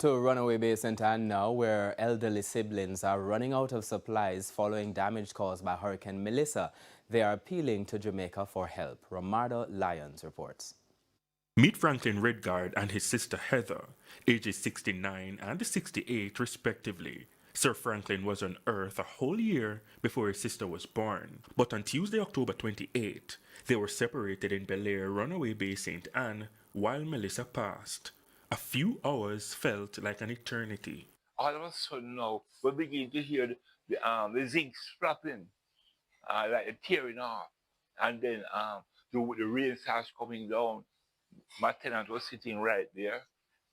To Runaway Bay St. Anne now, where elderly siblings are running out of supplies following damage caused by Hurricane Melissa. They are appealing to Jamaica for help. Ramardo Lyons reports. Meet Franklin Redguard and his sister Heather, ages 69 and 68 respectively. Sir Franklin was on Earth a whole year before his sister was born, but on Tuesday, October 28, they were separated in Bel-Air, Runaway Bay St. Anne, while Melissa passed. A few hours felt like an eternity. All of a sudden now, we begin to hear the zinc flapping, like a tearing off. And then the rain starts coming down. My tenant was sitting right there,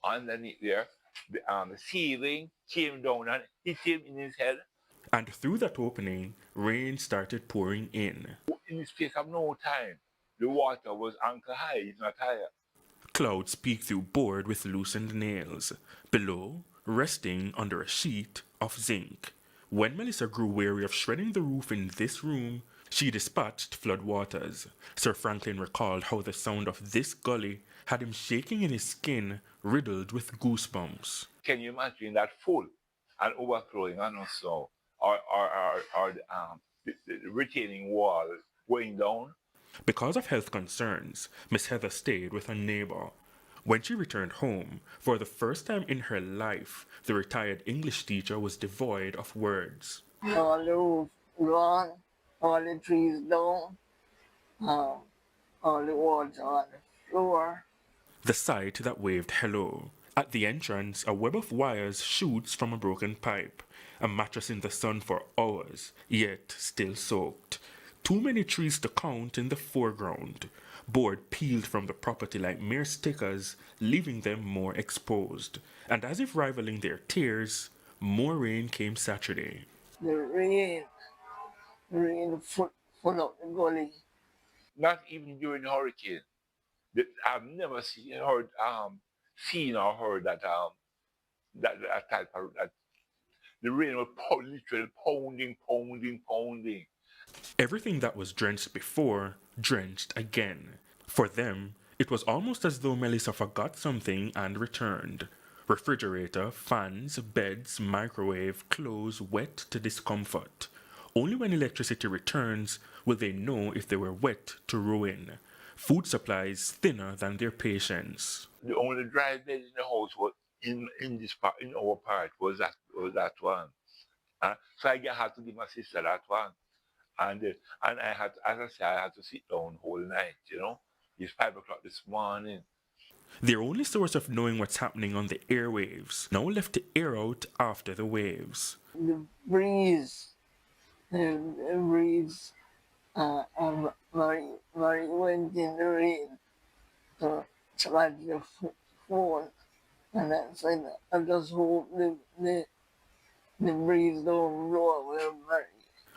underneath there. The ceiling came down and hit him in his head. And through that opening, rain started pouring in. In the space of no time, the water was ankle high, it's not higher. Clouds peeked through board with loosened nails. Below, resting under a sheet of zinc. When Melissa grew weary of shredding the roof in this room, she dispatched flood waters. Sir Franklin recalled how the sound of this gully had him shaking in his skin, riddled with goosebumps. Can you imagine that full and overflowing on us now? Or the retaining wall going down? Because of health concerns, Miss Heather stayed with a neighbor. When she returned home, for the first time in her life, the retired English teacher was devoid of words. All the roof gone, all the trees down, all the water on the floor. The sight that waved hello. At the entrance, a web of wires shoots from a broken pipe. A mattress in the sun for hours, yet still soaked. Too many trees to count in the foreground. Board peeled from the property like mere stickers, leaving them more exposed. And as if rivaling their tears, more rain came Saturday. The rain full up the gully. Not even during the hurricane. I've never seen or heard that type of that. The rain was literally pounding. Everything that was drenched before, drenched again. For them, it was almost as though Melissa forgot something and returned. Refrigerator, fans, beds, microwave, clothes wet to discomfort. Only when electricity returns will they know if they were wet to ruin. Food supplies thinner than their patience. The only dry bed in the house was in our part was that one. So I had to give my sister that one. And I had, as I said, I had to sit down whole night, It's 5 o'clock this morning. Their only source of knowing what's happening on the airwaves, now left to air out after the waves. The breeze, and Marie went in the rain to charge the phone. And I said, I just hope the breeze don't blow away Marie.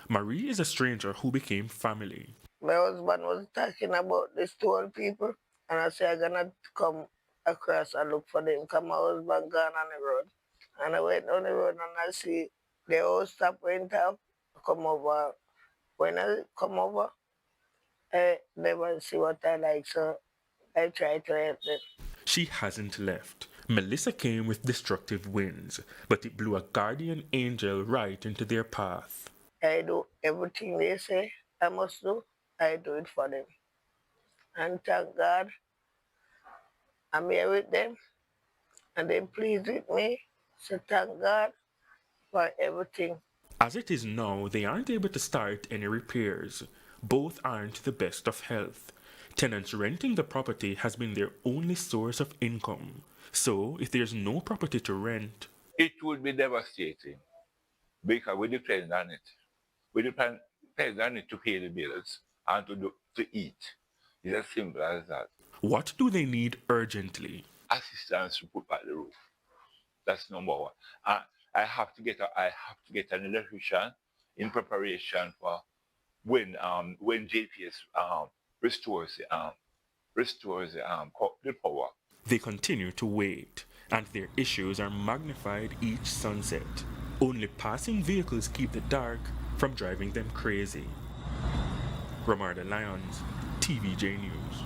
Marie is a stranger who became family. My husband was talking about the stone people, and I said, I'm gonna come across and look for them, because my husband gone on the road. And I went on the road and I see they all stop, went up, come over. When I come over, I never see what I like, so I try to help them. She hasn't left. Melissa came with destructive winds, but it blew a guardian angel right into their path. I do everything they say I must do, I do it for them. And thank God, I'm here with them, and they're pleased with me. So thank God for everything. As it is now, they aren't able to start any repairs. Both aren't the best of health. Tenants renting the property has been their only source of income. So, if there's no property to rent, it would be devastating because we depend on it. We depend on it to pay the bills and to eat. It's as simple as that. What do they need urgently? Assistance to put back the roof. That's number one. I have to get an electrician in preparation for when JPS restores the power. They continue to wait, and their issues are magnified each sunset. Only passing vehicles keep the dark from driving them crazy. Ramardo Lyons, TVJ News.